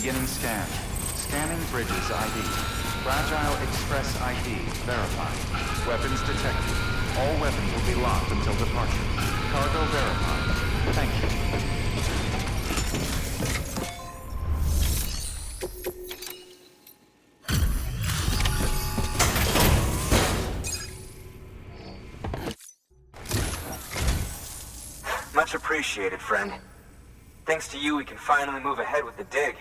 Beginning scan. Scanning bridges ID. Fragile Express ID verified. Weapons detected. All weapons will be locked until departure. Cargo verified. Thank you. Much appreciated, friend. Thanks to you, we can finally move ahead with the dig.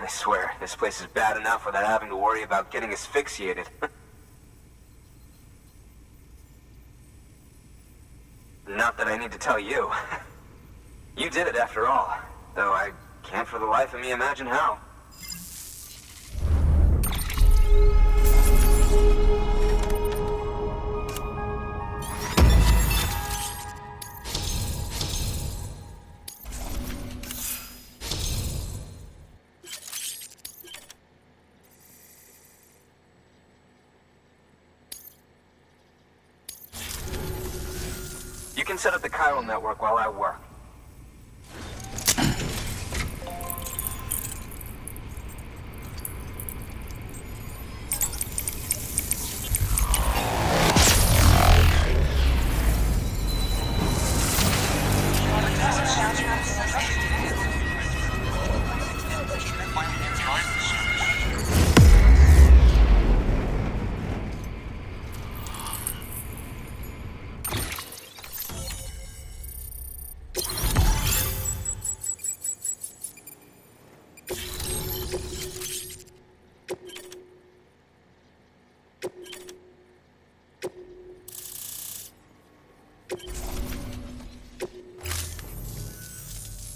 I swear, this place is bad enough without having to worry about getting asphyxiated. Not that I need to tell you. You did it after all, though I can't for the life of me imagine how. You can set up the chiral network while I work.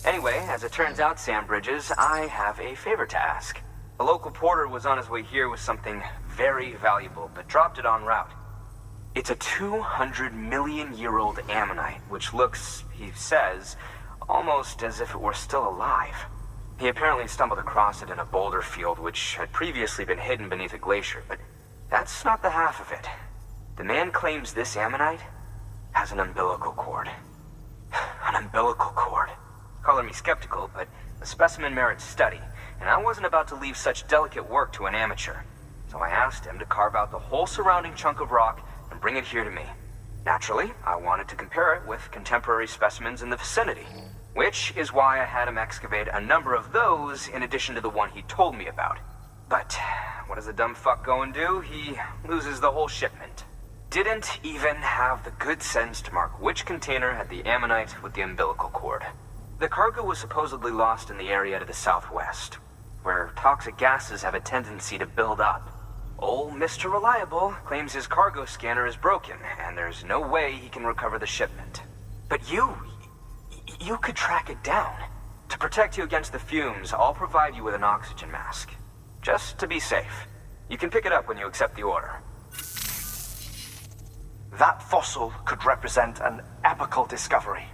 Anyway, as it turns out, Sam Bridges, I have a favor to ask. A local porter was on his way here with something very valuable, but dropped it en route. It's a 200-million-year-old ammonite, which looks, he says, almost as if it were still alive. He apparently stumbled across it in a boulder field which had previously been hidden beneath a glacier, but that's not the half of it. The man claims this ammonite has an umbilical cord. An umbilical cord. Color me skeptical, but the specimen merits study, and I wasn't about to leave such delicate work to an amateur. So I asked him to carve out the whole surrounding chunk of rock and bring it here to me. Naturally, I wanted to compare it with contemporary specimens in the vicinity, which is why I had him excavate a number of those in addition to the one he told me about. But what does the dumb fuck go and do? He loses the whole shipment. Didn't even have the good sense to mark which container had the ammonite with the umbilical cord. The cargo was supposedly lost in the area to the southwest, where toxic gases have a tendency to build up. Old Mr. Reliable claims his cargo scanner is broken, and there's no way he can recover the shipment. But you could track it down. To protect you against the fumes, I'll provide you with an oxygen mask. Just to be safe. You can pick it up when you accept the order. That fossil could represent an epochal discovery.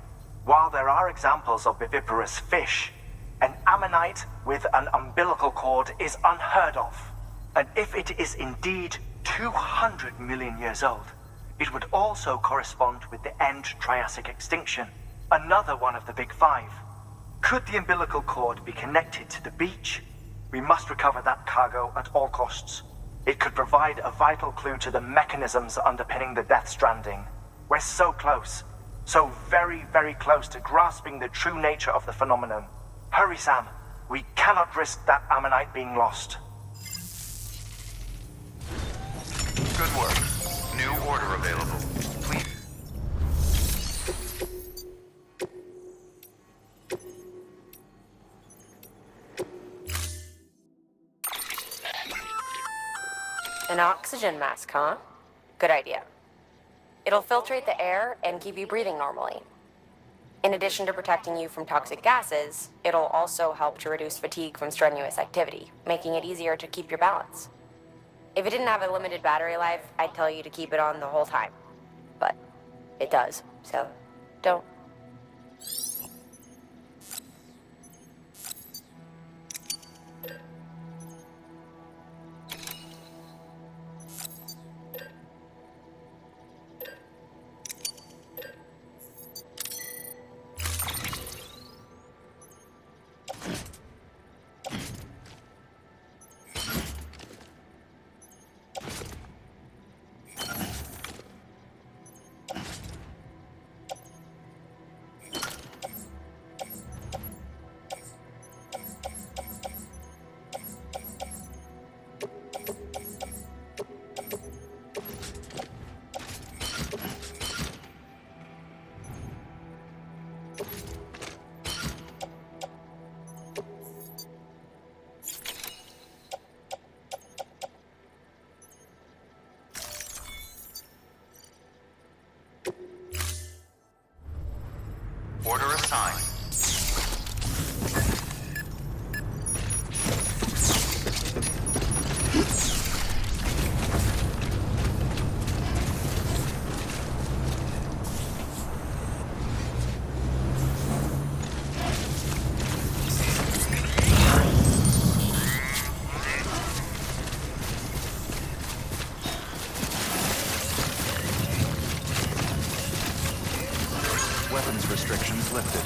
While there are examples of viviparous fish, an ammonite with an umbilical cord is unheard of. And if it is indeed 200 million years old, it would also correspond with the end Triassic extinction, another one of the big five. Could the umbilical cord be connected to the beach? We must recover that cargo at all costs. It could provide a vital clue to the mechanisms underpinning the Death Stranding. We're so close. So very, very close to grasping the true nature of the phenomenon. Hurry, Sam. We cannot risk that ammonite being lost. Good work. New order available. Please. An oxygen mask, huh? Good idea. It'll filtrate the air and keep you breathing normally. In addition to protecting you from toxic gases, it'll also help to reduce fatigue from strenuous activity, making it easier to keep your balance. If it didn't have a limited battery life, I'd tell you to keep it on the whole time. But it does, so don't. time. Weapons restrictions lifted.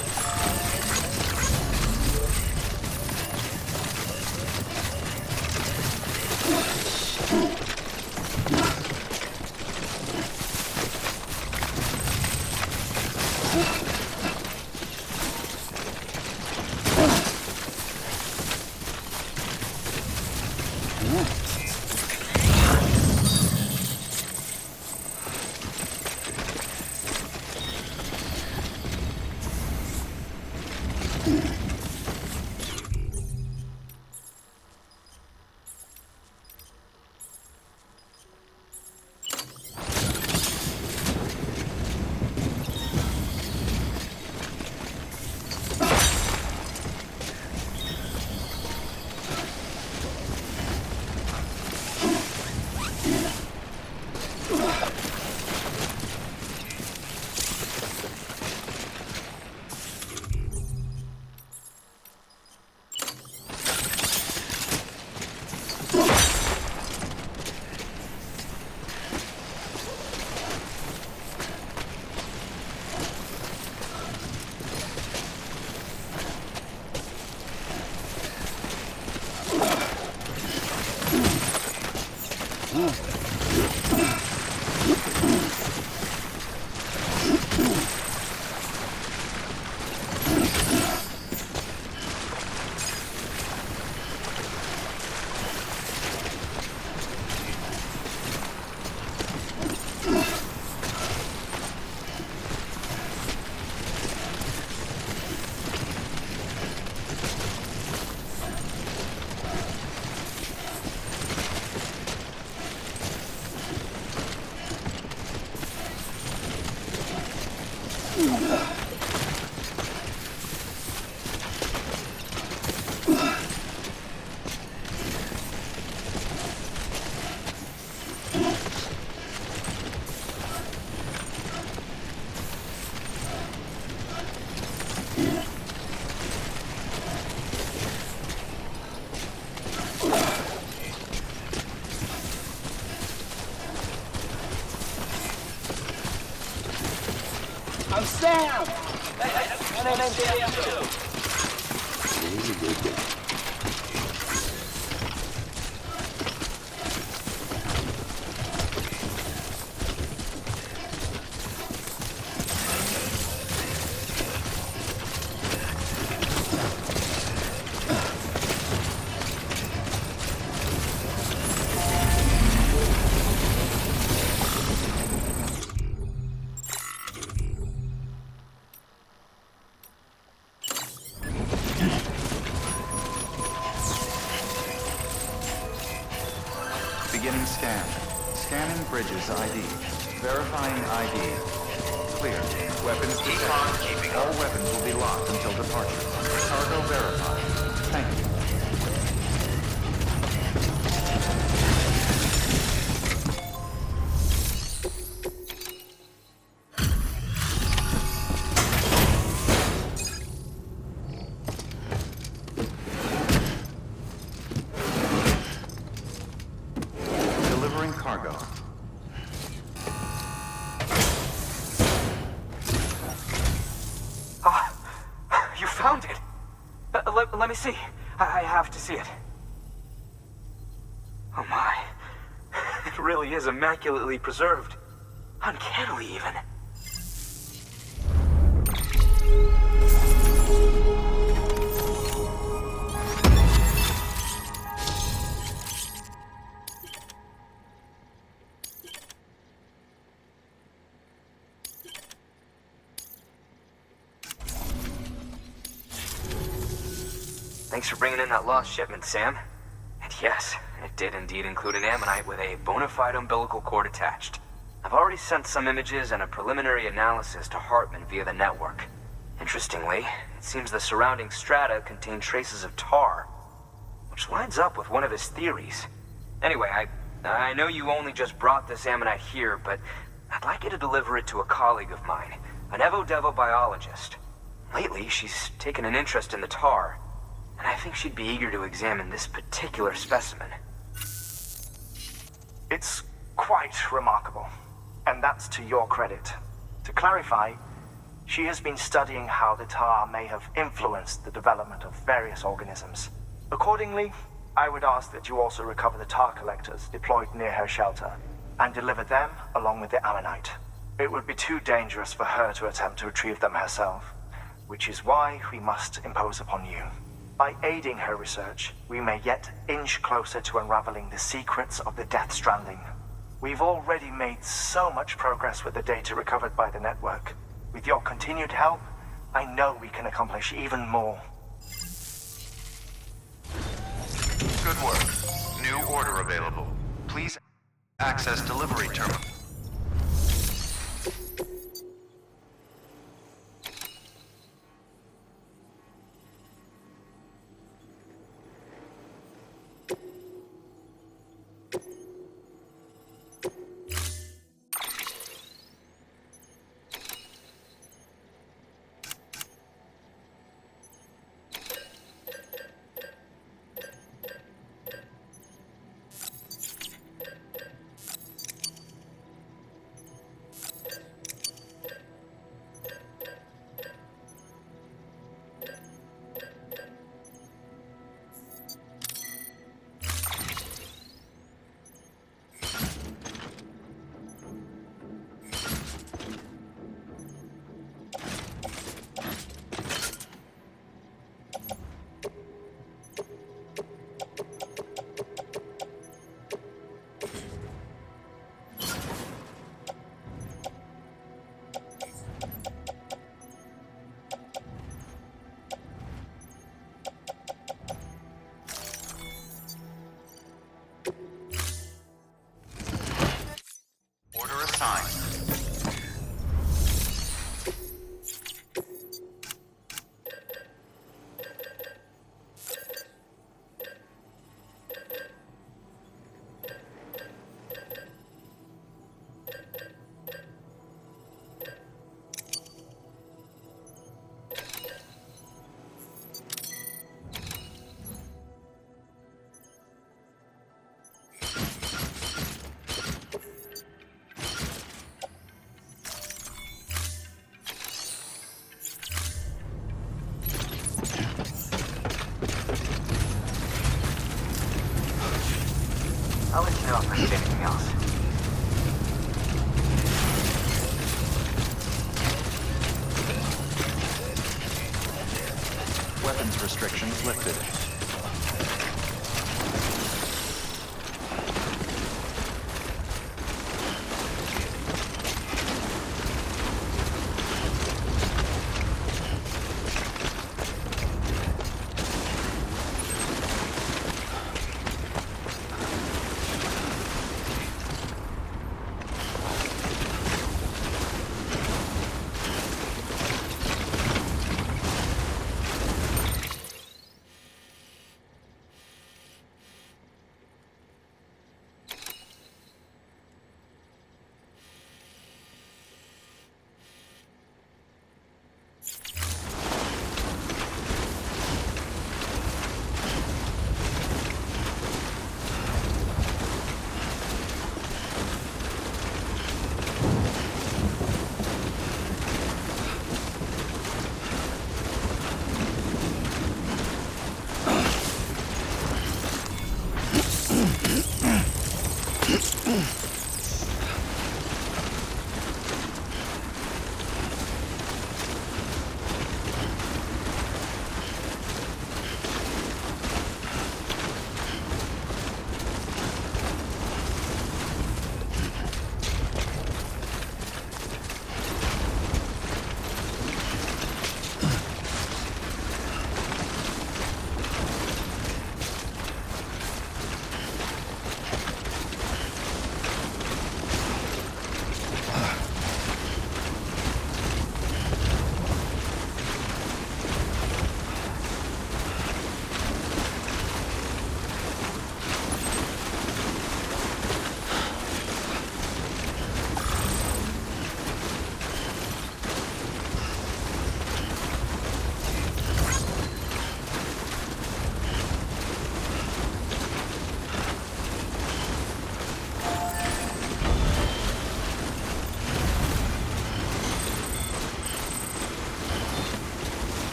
I'm Sam! My name's Sam too. Beginning scan. Scanning bridges ID. Verifying ID. Clear. Weapons detected. All weapons will be locked until departure. Cargo verified. Thank you. Delivering cargo. You found it. Let me see. I have to see it. Oh my. It really is immaculately preserved. Uncannily even. Thanks for bringing in that lost shipment, Sam. And yes, it did indeed include an ammonite with a bona fide umbilical cord attached. I've already sent some images and a preliminary analysis to Hartman via the network. Interestingly, it seems the surrounding strata contain traces of tar, which lines up with one of his theories. Anyway, I know you only just brought this ammonite here, but I'd like you to deliver it to a colleague of mine, an Evo-Devo biologist. Lately, she's taken an interest in the tar, and I think she'd be eager to examine this particular specimen. It's quite remarkable, and that's to your credit. To clarify, she has been studying how the tar may have influenced the development of various organisms. Accordingly, I would ask that you also recover the tar collectors deployed near her shelter and deliver them along with the ammonite. It would be too dangerous for her to attempt to retrieve them herself, which is why we must impose upon you. By aiding her research, we may yet inch closer to unraveling the secrets of the Death Stranding. We've already made so much progress with the data recovered by the network. With your continued help, I know we can accomplish even more. Good work. New order available. Please access delivery terminal. Order assigned. I'll let you know if I need anything else. Weapons restrictions lifted.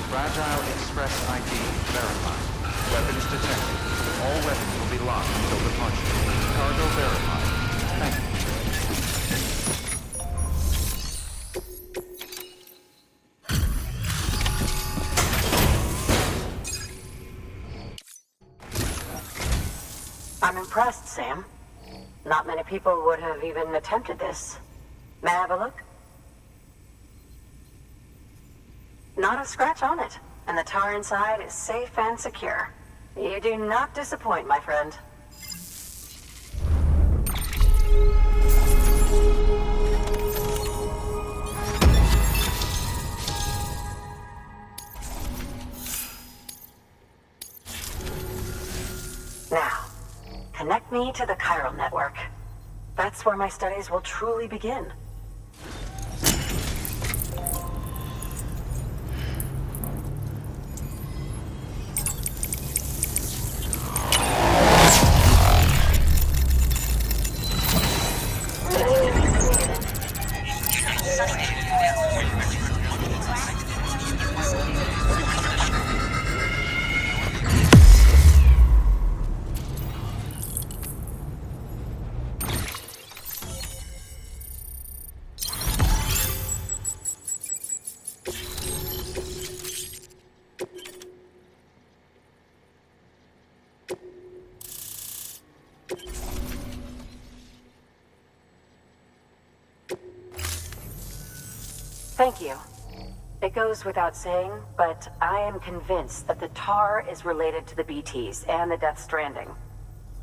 Fragile Express ID verified. Weapons detected. All weapons will be locked until departure. Cargo verified. Thank you. impressed, Sam. Not many people would have even attempted this. May I have a look? Not a scratch on it, and the tar inside is safe and secure. You do not disappoint, my friend. Now, connect me to the chiral network. That's where my studies will truly begin. Thank you. It goes without saying, but I am convinced that the tar is related to the BTs and the Death Stranding.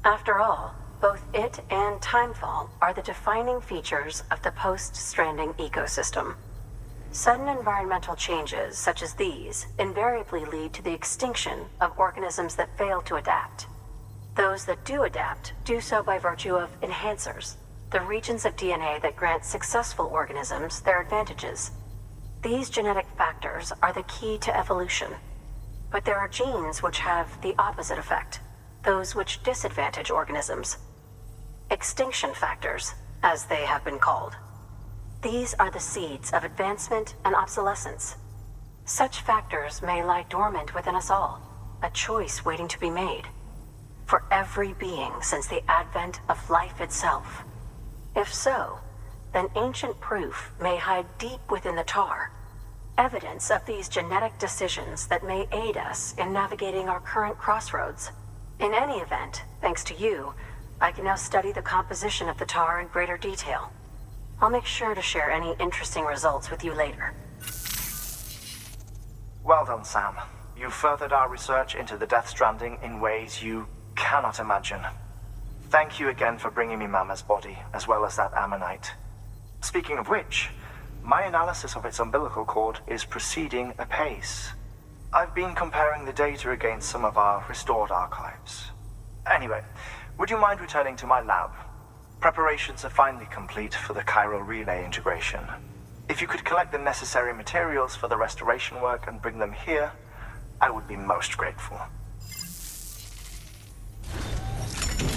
After all, both it and Timefall are the defining features of the post-Stranding ecosystem. Sudden environmental changes such as these invariably lead to the extinction of organisms that fail to adapt. Those that do adapt do so by virtue of enhancers, the regions of DNA that grant successful organisms their advantages. These genetic factors are the key to evolution. But there are genes which have the opposite effect, those which disadvantage organisms. Extinction factors, as they have been called. These are the seeds of advancement and obsolescence. Such factors may lie dormant within us all, a choice waiting to be made. For every being since the advent of life itself. If so, then ancient proof may hide deep within the tar. Evidence of these genetic decisions that may aid us in navigating our current crossroads. In any event, thanks to you, I can now study the composition of the tar in greater detail. I'll make sure to share any interesting results with you later. Well done, Sam. You furthered our research into the Death Stranding in ways you cannot imagine. Thank you again for bringing me Mama's body, as well as that ammonite. Speaking of which, my analysis of its umbilical cord is proceeding apace. I've been comparing the data against some of our restored archives. Anyway, would you mind returning to my lab? Preparations are finally complete for the chiral relay integration. If you could collect the necessary materials for the restoration work and bring them here, I would be most grateful.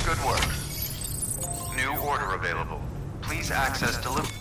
Good work. New order available. Please access delivery.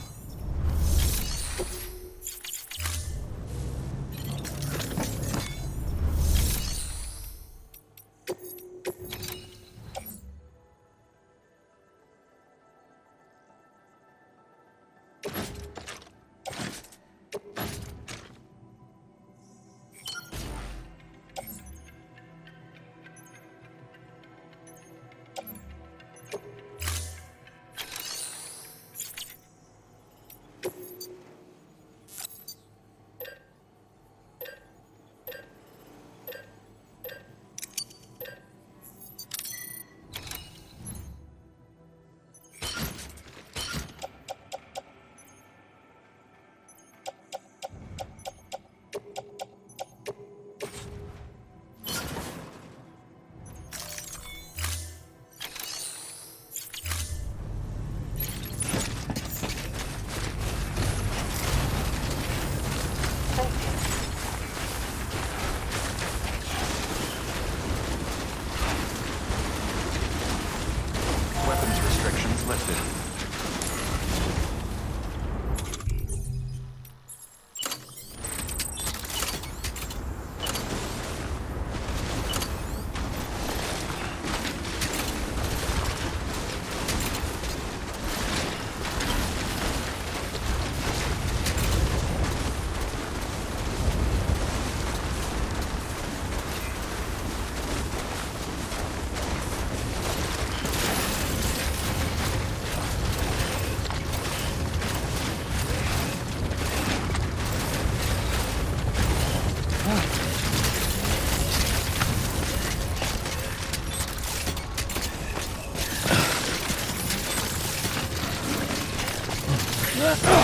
My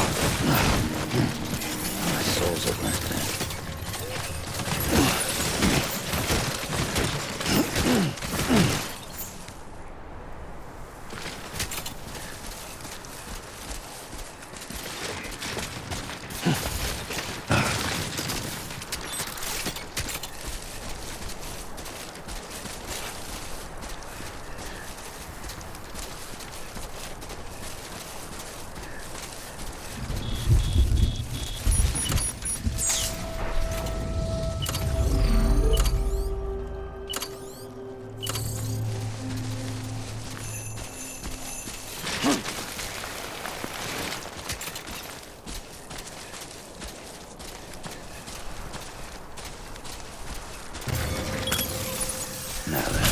soul's awakening. Now then.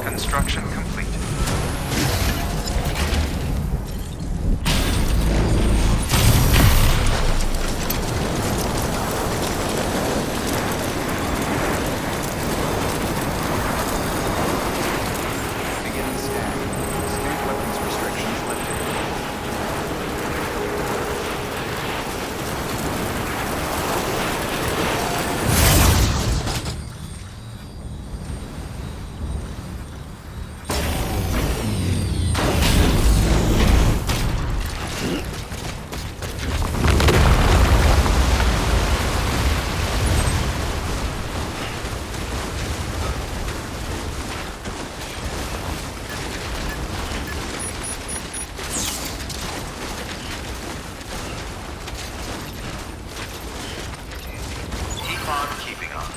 Construction complete. Beginning scan. Scan weapons restrictions lifted. Keep on keeping on.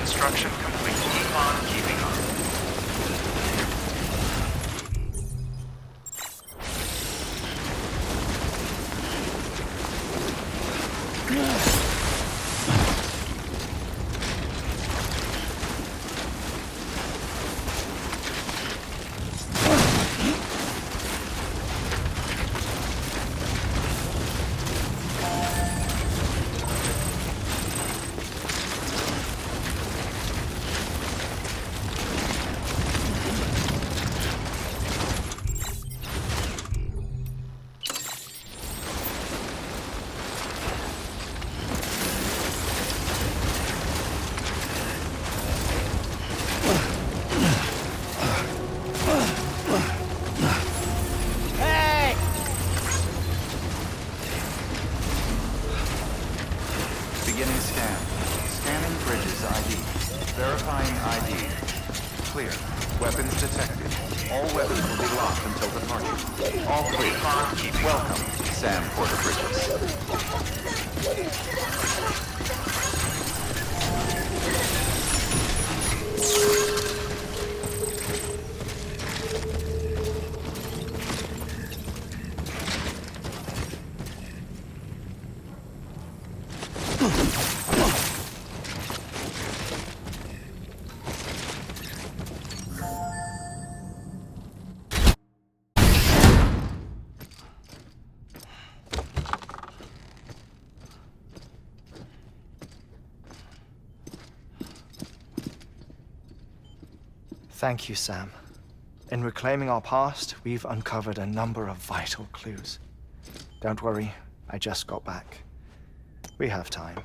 Construction complete. Keep on keeping on. Beginning scan. Scanning bridges ID. Verifying ID. Clear. Weapons detected. All weapons will be locked until departure. All clear. Welcome, Sam Porter Bridges. Thank you, Sam. In reclaiming our past, we've uncovered a number of vital clues. Don't worry, I just got back. We have time.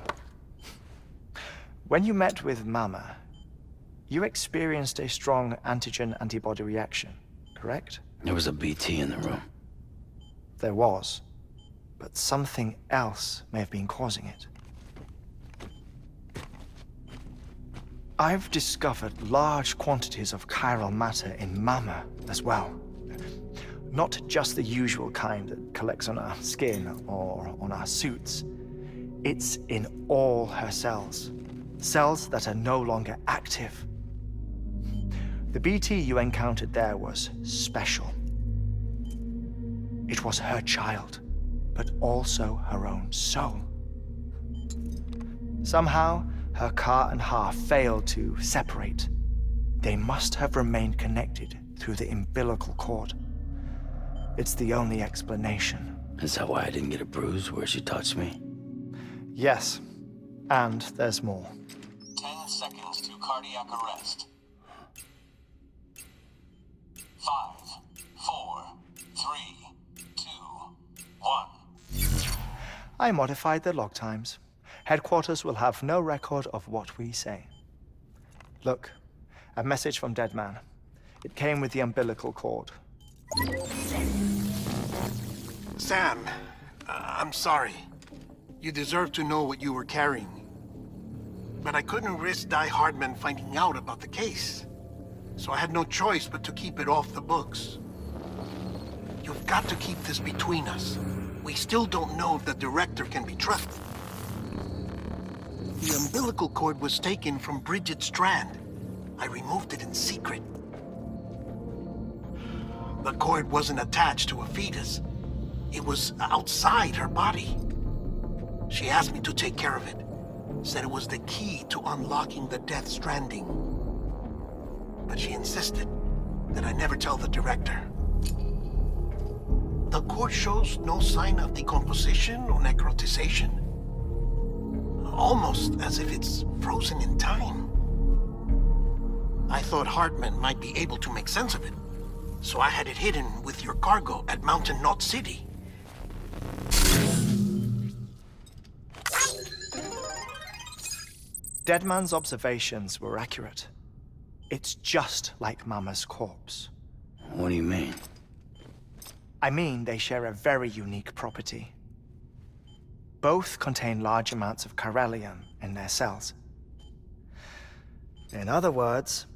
When you met with Mama, you experienced a strong antigen-antibody reaction, correct? There was a BT in the room. There was, but something else may have been causing it. I've discovered large quantities of chiral matter in Mama as well. Not just the usual kind that collects on our skin or on our suits. It's in all her cells. Cells that are no longer active. The BT you encountered there was special. It was her child, but also her own soul. Somehow, her Ka and Ha failed to separate. They must have remained connected through the umbilical cord. It's the only explanation. Is that why I didn't get a bruise where she touched me? Yes, and there's more. 10 seconds to cardiac arrest. 5, 4, 3, 2, 1. I modified the log times. Headquarters will have no record of what we say. Look, a message from Deadman. It came with the umbilical cord. Sam, I'm sorry. You deserve to know what you were carrying. But I couldn't risk Die Hardman finding out about the case. So I had no choice but to keep it off the books. You've got to keep this between us. We still don't know if the director can be trusted. The umbilical cord was taken from Bridget Strand. I removed it in secret. The cord wasn't attached to a fetus. It was outside her body. She asked me to take care of it. Said it was the key to unlocking the Death Stranding. But she insisted that I never tell the director. The cord shows no sign of decomposition or necrotization. Almost as if it's frozen in time. I thought Hartman might be able to make sense of it, so I had it hidden with your cargo at Mountain Knot City. Deadman's observations were accurate. It's just like Mama's corpse. What do you mean? I mean, they share a very unique property. Both contain large amounts of chiralium in their cells. In other words,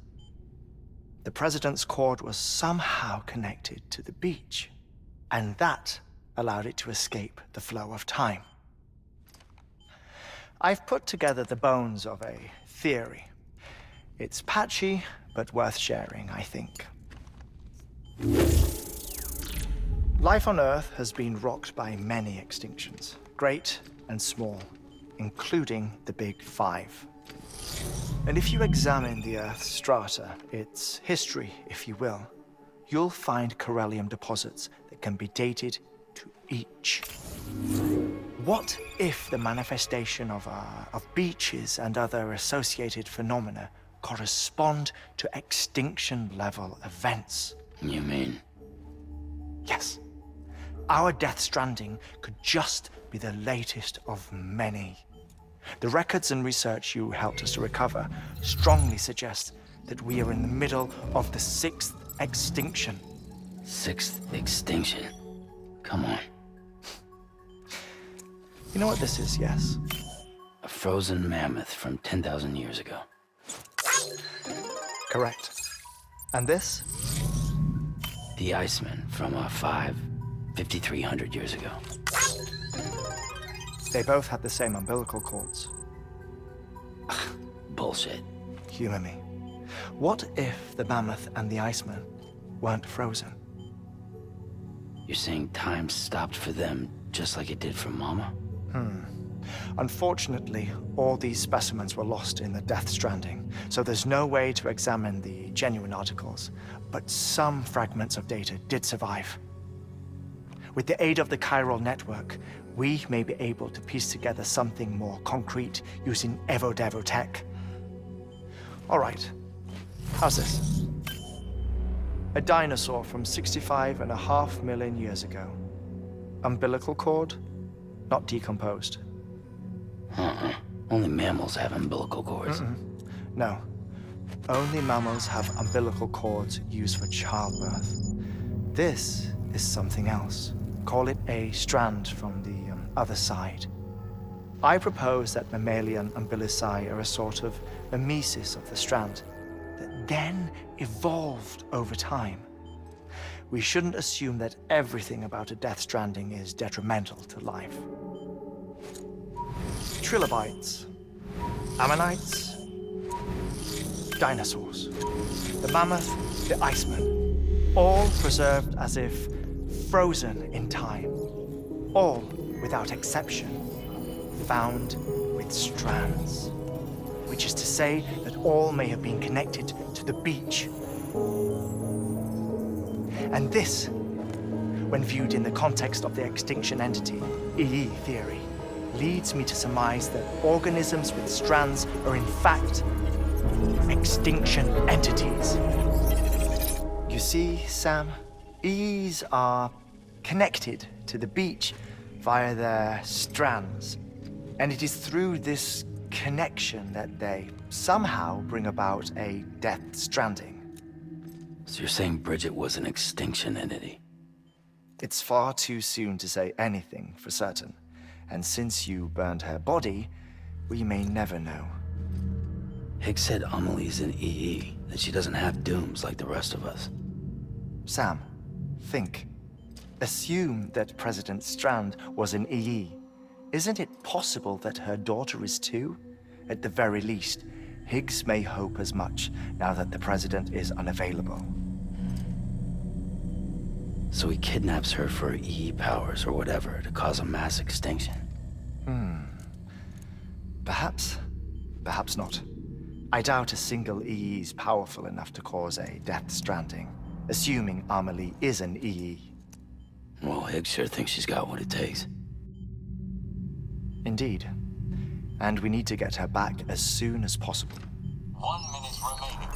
the President's cord was somehow connected to the beach, and that allowed it to escape the flow of time. I've put together the bones of a theory. It's patchy, but worth sharing, I think. Life on Earth has been rocked by many extinctions, great and small, including the Big Five. And if you examine the Earth's strata, its history, if you will, you'll find corallium deposits that can be dated to each. What if the manifestation of beaches and other associated phenomena correspond to extinction-level events? You mean? Yes. Our Death Stranding could just be the latest of many. The records and research you helped us to recover strongly suggest that we are in the middle of the 6th extinction. 6th extinction? Come on. You know what this is, yes? A frozen mammoth from 10,000 years ago. Correct. And this? The Iceman from 5,300 years ago. They both had the same umbilical cords. Bullshit. Humor me. What if the mammoth and the Iceman weren't frozen? You're saying time stopped for them just like it did for Mama? Unfortunately, all these specimens were lost in the Death Stranding, so there's no way to examine the genuine articles, but some fragments of data did survive. With the aid of the chiral network, we may be able to piece together something more concrete using Evo-Devo tech. All right, how's this? A dinosaur from 65.5 million years ago. Umbilical cord, not decomposed. Only mammals have umbilical cords. No. Only mammals have umbilical cords used for childbirth. This is something else. Call it a strand from the other side. I propose that mammalian umbilici are a sort of mimesis of the strand that then evolved over time. We shouldn't assume that everything about a Death Stranding is detrimental to life. Trilobites, ammonites, dinosaurs, the mammoth, the Iceman, all preserved as if frozen in time, all, without exception, found with strands, which is to say that all may have been connected to the beach. And this, when viewed in the context of the extinction entity, EE theory, leads me to surmise that organisms with strands are in fact extinction entities. You see, Sam, EEs are connected to the beach via their strands, and it is through this connection that they somehow bring about a Death Stranding. So you're saying Bridget was an extinction entity? It's far too soon to say anything for certain. And since you burned her body, we may never know. Higgs said Amelie's an EE, that she doesn't have dooms like the rest of us. Sam, think. Assume that President Strand was an EE. Isn't it possible that her daughter is too? At the very least, Higgs may hope as much now that the president is unavailable. So he kidnaps her for EE powers or whatever to cause a mass extinction. Perhaps. Perhaps not. I doubt a single EE is powerful enough to cause a Death Stranding, assuming Amelie is an EE. Well, Higgs sure thinks she's got what it takes. Indeed. And we need to get her back as soon as possible. 1 minute remaining.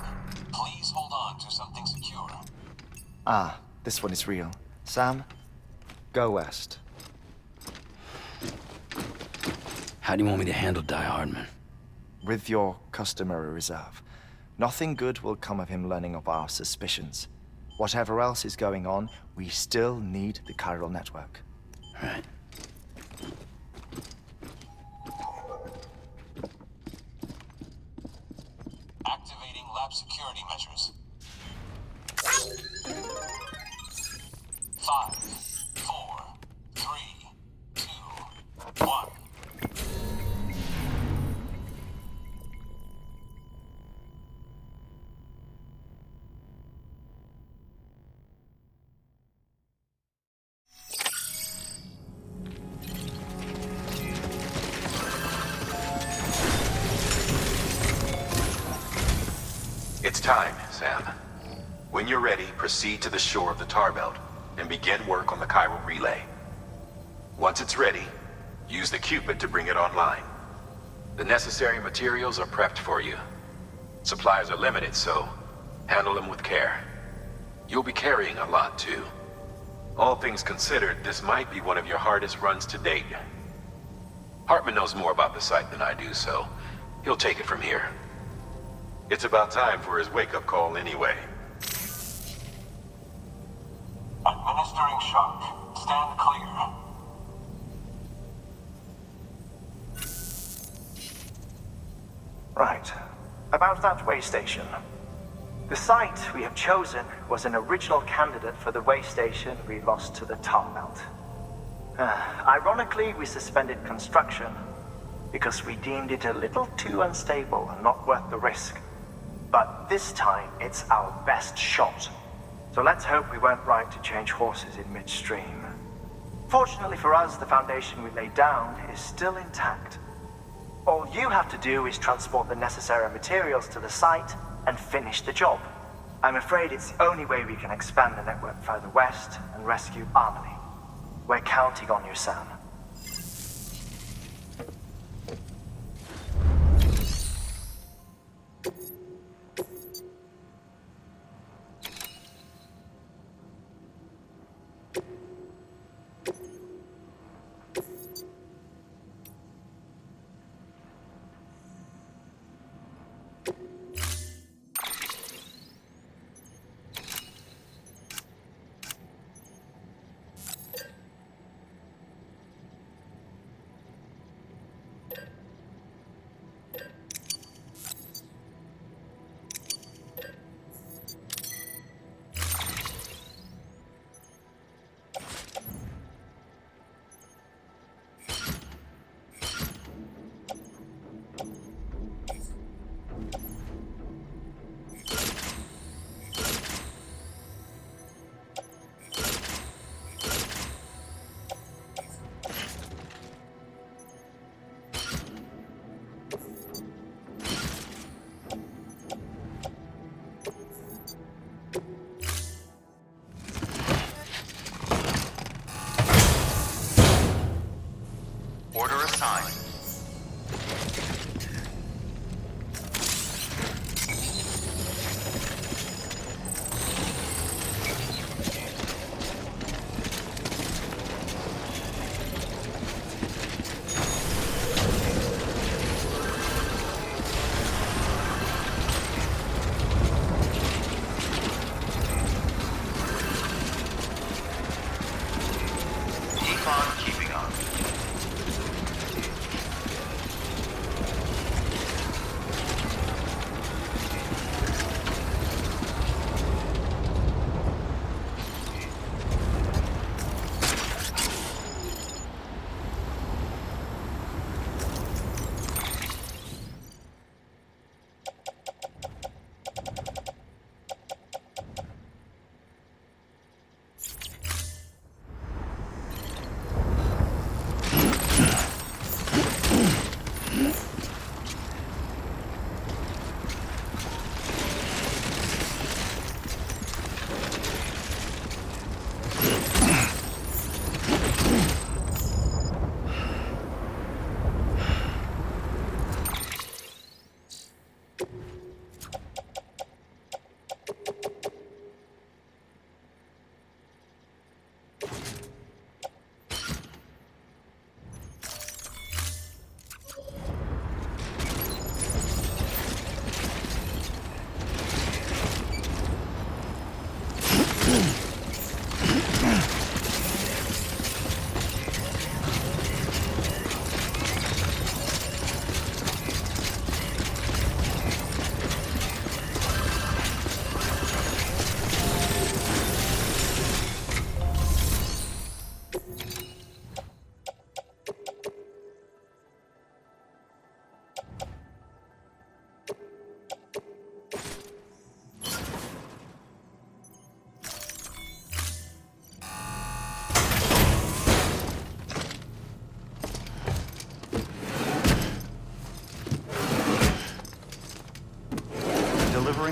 Please hold on to something secure. Ah, this one is real. Sam, go west. How do you want me to handle Die Hardman? With your customary reserve. Nothing good will come of him learning of our suspicions. Whatever else is going on, we still need the chiral network. Right. Activating lab security measures. 5, 4, 3, 2, 1. It's time, Sam. When you're ready, proceed to the shore of the tar belt and begin work on the chiral relay. Once it's ready, use the Cupid to bring it online. The necessary materials are prepped for you. Supplies are limited, so handle them with care. You'll be carrying a lot, too. All things considered, this might be one of your hardest runs to date. Hartman knows more about the site than I do, so he'll take it from here. It's about time for his wake-up call anyway. Administering shock. Stand clear. Right. About that way station. The site we have chosen was an original candidate for the way station we lost to the tar belt. Ironically, we suspended construction because we deemed it a little too unstable and not worth the risk. But this time, it's our best shot. So let's hope we weren't right to change horses in midstream. Fortunately for us, the foundation we laid down is still intact. All you have to do is transport the necessary materials to the site and finish the job. I'm afraid it's the only way we can expand the network further west and rescue Harmony. We're counting on you, Sam.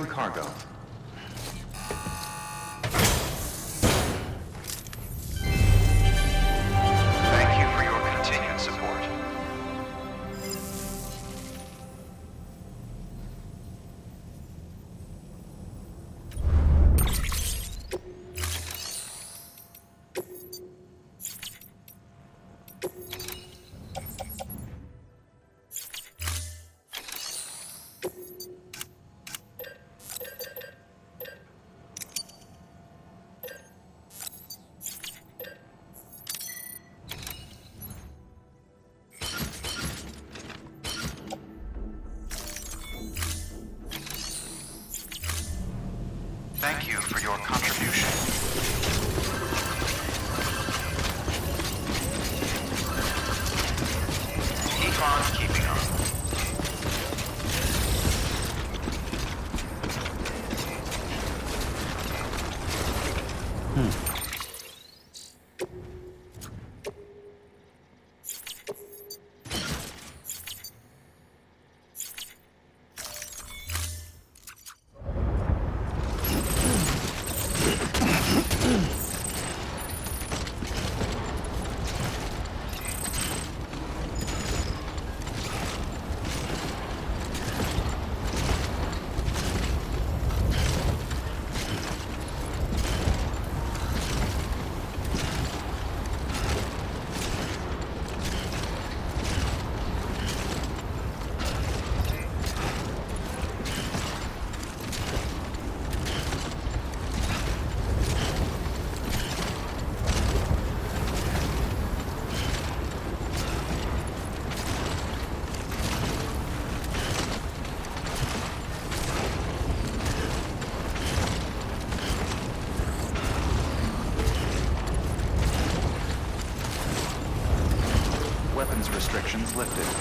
Reporting cargo. Thank you for your continued support. Thank you for your contribution. Keep on keeping on. Weapons restrictions lifted.